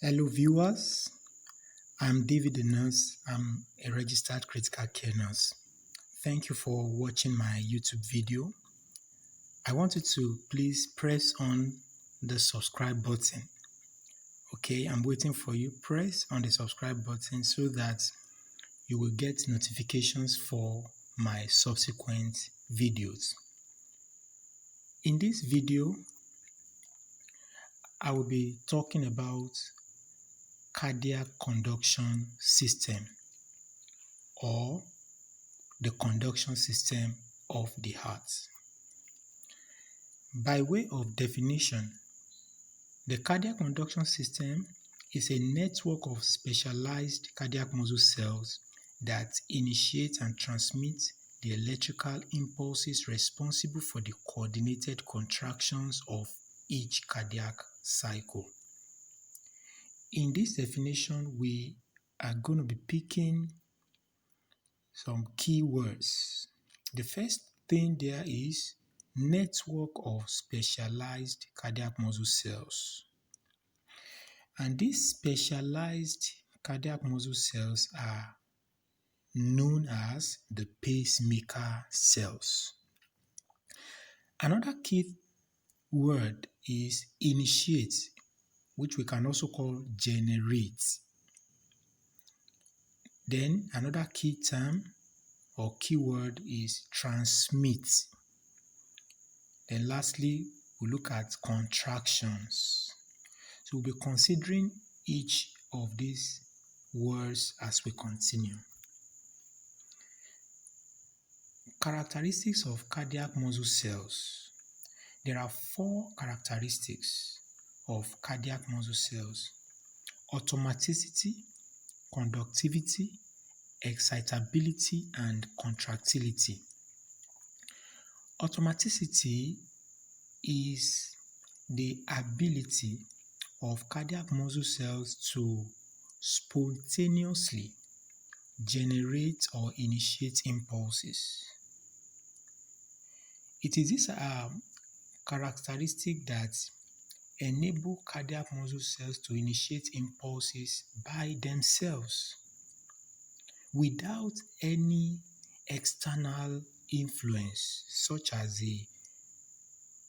Hello viewers, I'm David the nurse. I'm a registered critical care nurse. Thank you for watching my YouTube video. I want you to please press on the subscribe button. Okay, I'm waiting for you. Press on the subscribe button so that you will get notifications for my subsequent videos. In this video, I will be talking about cardiac conduction system or the conduction system of the heart. By way of definition, the cardiac conduction system is a network of specialized cardiac muscle cells that initiate and transmit the electrical impulses responsible for the coordinated contractions of each cardiac cycle. In this definition, we are going to be picking some key words. The first thing there is network of specialized cardiac muscle cells. And these specialized cardiac muscle cells are known as the pacemaker cells. Another key word is initiate, which we can also call generate. Then another key term or keyword is transmit. Then lastly, we look at contractions. So we'll be considering each of these words as we continue. Characteristics of cardiac muscle cells. There are 4 characteristics of cardiac muscle cells: automaticity, conductivity, excitability, and contractility. Automaticity is the ability of cardiac muscle cells to spontaneously generate or initiate impulses. It is this characteristic that enable cardiac muscle cells to initiate impulses by themselves without any external influence, such as the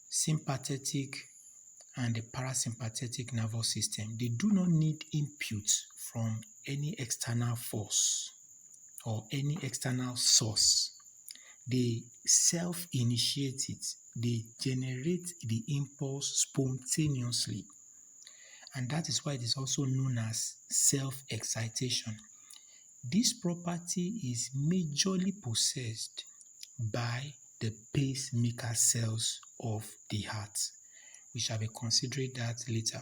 sympathetic and the parasympathetic nervous system. They do not need input from any external force or any external source. They self-initiate it. They generate the impulse spontaneously. And that is why it is also known as self-excitation. This property is majorly possessed by the pacemaker cells of the heart. We shall be considering that later.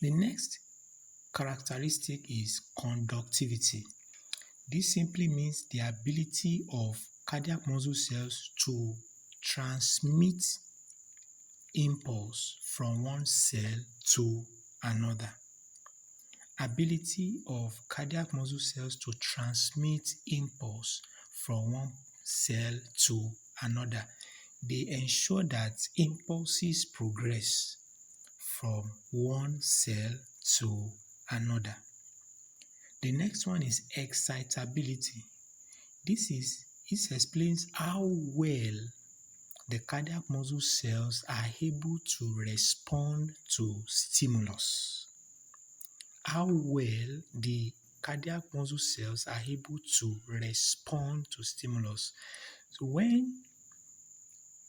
The next characteristic is conductivity. This simply means the ability of cardiac muscle cells to transmit impulse from one cell to another. Ability of cardiac muscle cells to transmit impulse from one cell to another. They ensure that impulses progress from one cell to another. The next one is excitability. This explains how well the cardiac muscle cells are able to respond to stimulus. How well the cardiac muscle cells are able to respond to stimulus. So when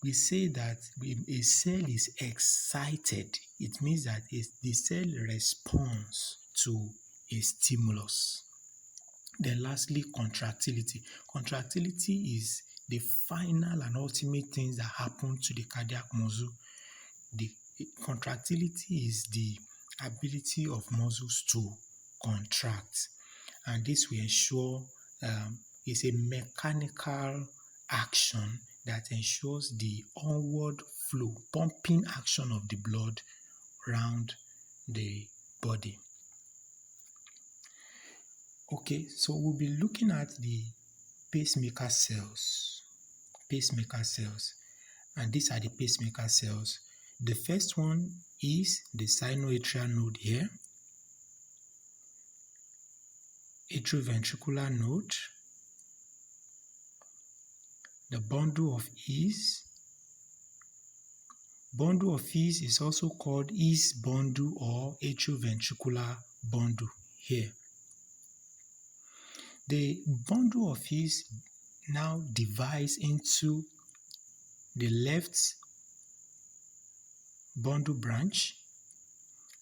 we say that a cell is excited, it means that the cell responds to a stimulus. Then lastly, contractility. Contractility is the final and ultimate things that happen to the cardiac muscle. The contractility is the ability of muscles to contract, and this will ensure is a mechanical action that ensures the onward flow, pumping action of the blood around the body. Okay, so we'll be looking at the pacemaker cells. Pacemaker cells, and these are the pacemaker cells. The first one is the sinoatrial node here. atrioventricular node, the bundle of Ease. Bundle of Ease is also called Ease bundle or atrioventricular bundle here. The bundle of Ease now divides into the left bundle branch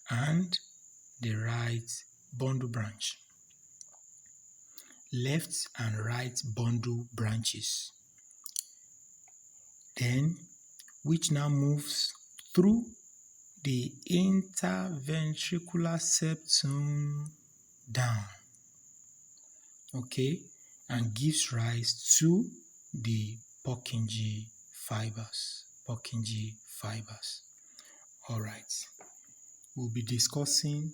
and the right bundle branch. Left and right bundle branches. Then, which now moves through the interventricular septum down, okay, and gives rise to the Purkinje fibers. Purkinje fibers. All right, we'll be discussing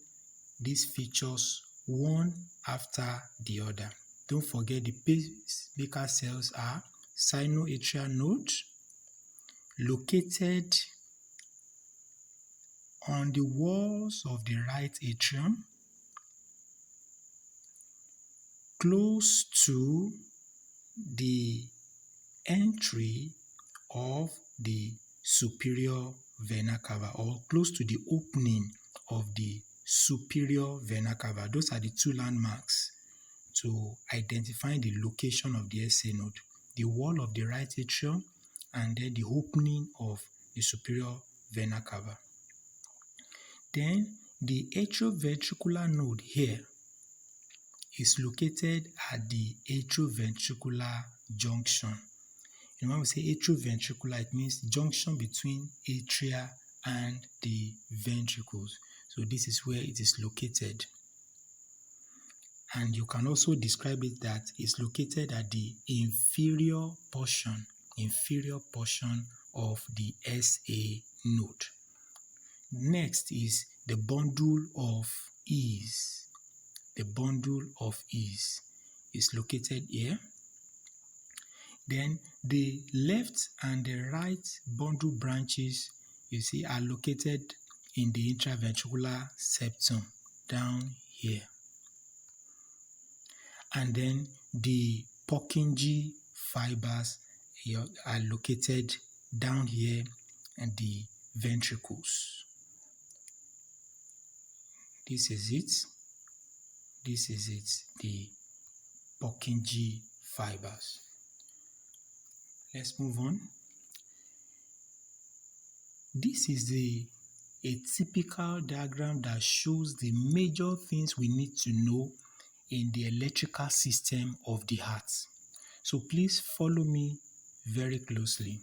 these features one after the other. Don't forget the pacemaker cells are sinoatrial nodes located on the walls of the right atrium, close to the entry of the superior vena cava, or close to the opening of the superior vena cava. Those are the two landmarks to identify the location of the SA node. The wall of the right atrium and then the opening of the superior vena cava. Then the atrioventricular node here is located at the atrioventricular junction. And when we say atrioventricular, it means junction between atria and the ventricles. So this is where it is located. And you can also describe it that it's located at the inferior portion of the SA node. Next is the bundle of Ease. The bundle of Ease is located here. Then the left and the right bundle branches, you see, are located in the intraventricular septum down here. And then the Purkinje fibers are located down here and the ventricles. This is it. This is it, the Purkinje fibers. Let's move on. This is a typical diagram that shows the major things we need to know in the electrical system of the heart. So please follow me very closely.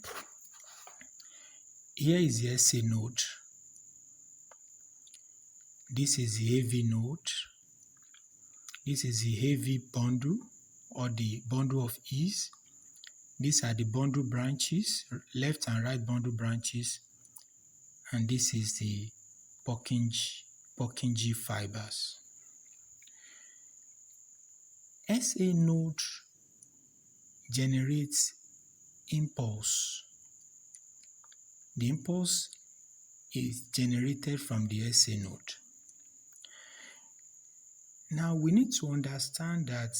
Here is the SA node. This is the AV node. This is the AV bundle or the bundle of Ease. These are the bundle branches, left and right bundle branches. And this is the Purkinje fibers. SA node generates impulse. The impulse is generated from the SA node. Now we need to understand that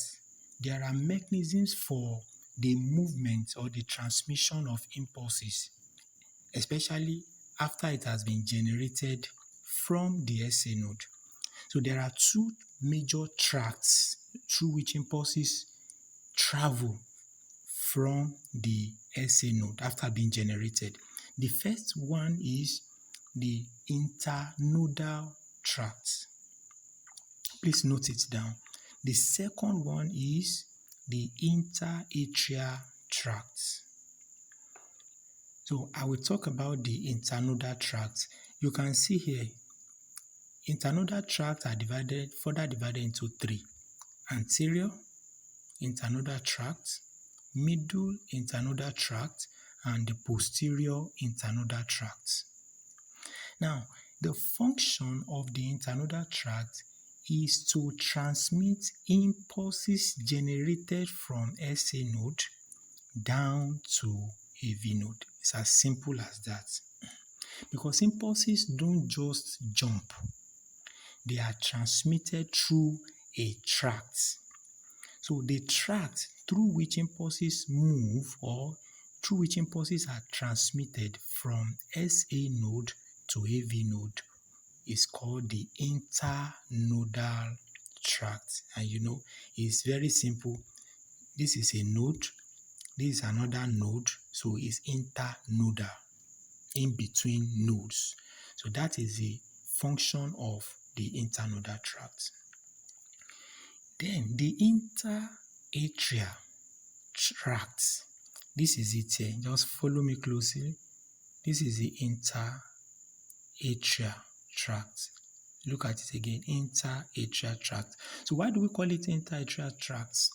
there are mechanisms for the movement or the transmission of impulses, especially after it has been generated from the SA node. So there are two major tracts through which impulses travel from the SA node after being generated. The first one is the internodal tract. Please note it down. The second one is the interatrial tract. So I will talk about the internodal tract. You can see here, internodal tracts are further divided into three: anterior internodal tract, middle internodal tract, and the posterior internodal tract. Now, the function of the internodal tract is to transmit impulses generated from SA node down to AV node. It's as simple as that. Because impulses don't just jump. They are transmitted through a tract. So the tract through which impulses move or through which impulses are transmitted from SA node to AV node is called the internodal tract. And it's very simple. This is a node, this is another node, so it's internodal, in between nodes. So that is the function of the internodal tract. Then the interatrial tract. This is it here. Just follow me closely. This is the interatrial tract. Look at it again. Interatrial tract. So why do we call it interatrial tract?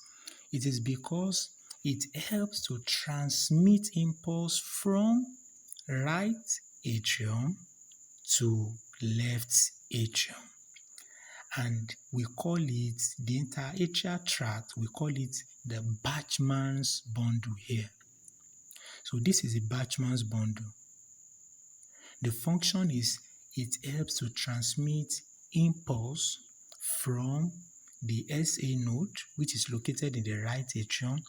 It is because it helps to transmit impulse from right atrium to left atrium. And we call it the interatrial tract, we call it the Bachmann's bundle here. So this is a Bachmann's bundle. The function is it helps to transmit impulse from the SA node, which is located in the right atrium,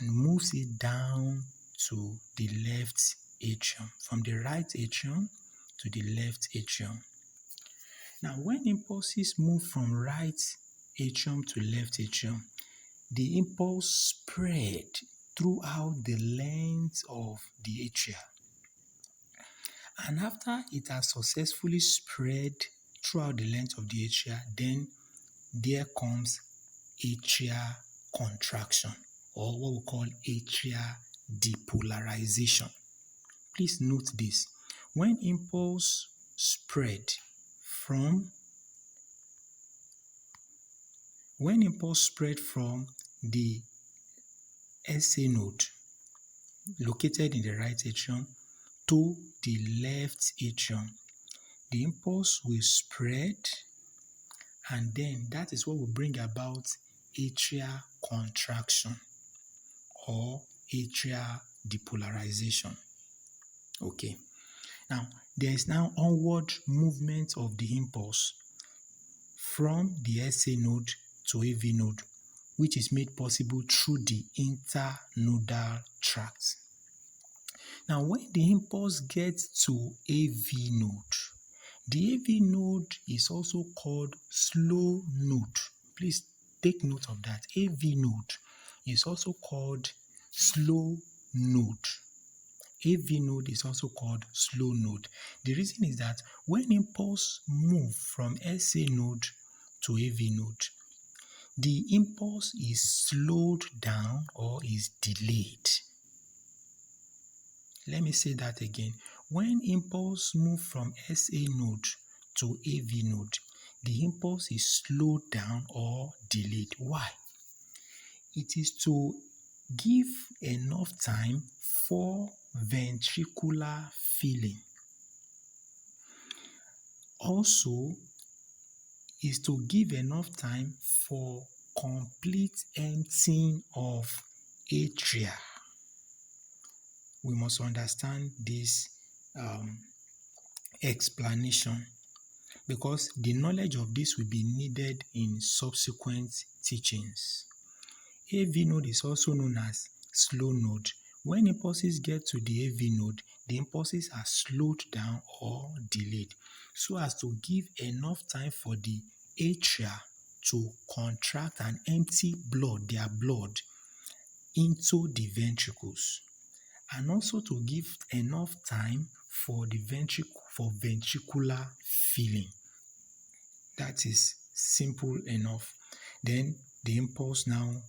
and moves it down to the left atrium, from the right atrium to the left atrium. Now, when impulses move from right atrium to left atrium, the impulse spread throughout the length of the atria. And after it has successfully spread throughout the length of the atria, then there comes atrial contraction, or what we call atrial depolarization. Please note this. When impulse spread from the SA node located in the right atrium to the left atrium, the impulse will spread, and then that is what will bring about atrial contraction or atrial depolarization. Okay. Now, there is now onward movement of the impulse from the SA node to AV node, which is made possible through the internodal tract. Now, when the impulse gets to AV node, the AV node is also called slow node. Please take note of that. AV node is also called slow node. AV node is also called slow node. The reason is that when impulse move from SA node to AV node, the impulse is slowed down or is delayed. Let me say that again. When impulse move from SA node to AV node, the impulse is slowed down or delayed. Why? It is to give enough time for ventricular filling. Also, is to give enough time for complete emptying of atria. We must understand this explanation, because the knowledge of this will be needed in subsequent teachings. AV node is also known as slow node. When impulses get to the AV node, the impulses are slowed down or delayed so as to give enough time for the atria to contract and empty their blood into the ventricles, and also to give enough time for ventricular filling. That is simple enough. Then the impulse now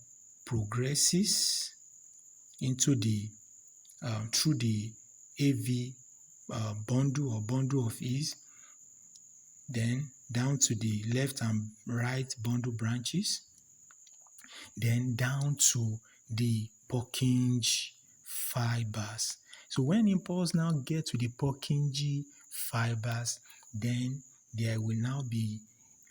progresses into the through the AV bundle of ease, then down to the left and right bundle branches, then down to the Purkinje fibers. So when impulse now get to the Purkinje fibers, then there will now be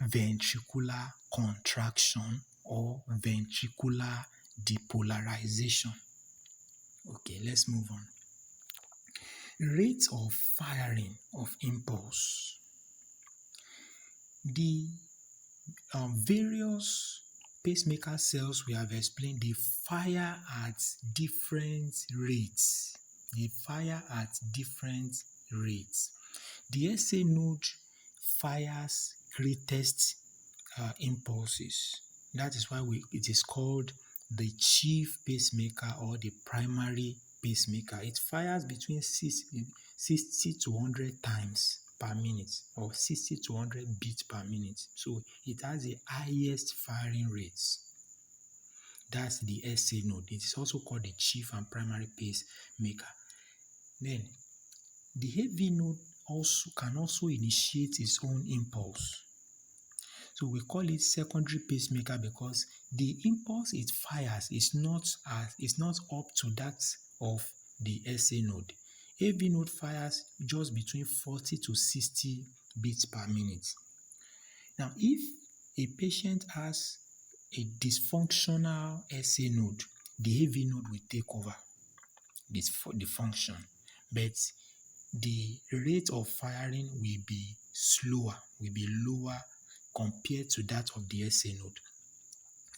ventricular contraction or ventricular depolarization. Okay, let's move on. Rate of firing of impulse. The various pacemaker cells we have explained, they fire at different rates. They fire at different rates. The SA node fires greatest impulses. That is why it is called the chief pacemaker or the primary pacemaker. It fires between 60 to 100 times per minute or 60 to 100 beats per minute. So it has the highest firing rates. That's the SA node. It is also called the chief and primary pacemaker. Then the AV node can also initiate its own impulse. So we call it secondary pacemaker because the impulse it fires is not up to that of the SA node. AV node fires just between 40 to 60 beats per minute. Now, if a patient has a dysfunctional SA node, the AV node will take over the function, but the rate of firing will be lower compared to that of the SA node.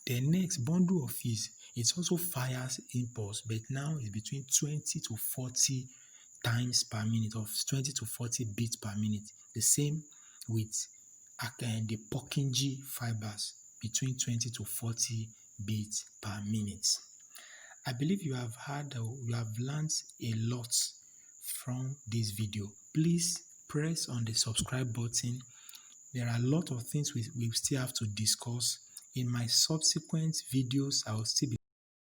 The next bundle of His, it also fires impulse, but now it's between 20 to 40 times per minute, of 20 to 40 beats per minute. The same with the Purkinje fibers, between 20 to 40 beats per minute. I believe you have learned a lot from this video. Please press on the subscribe button. There are a lot of things we still have to discuss. In my subsequent videos, I will still be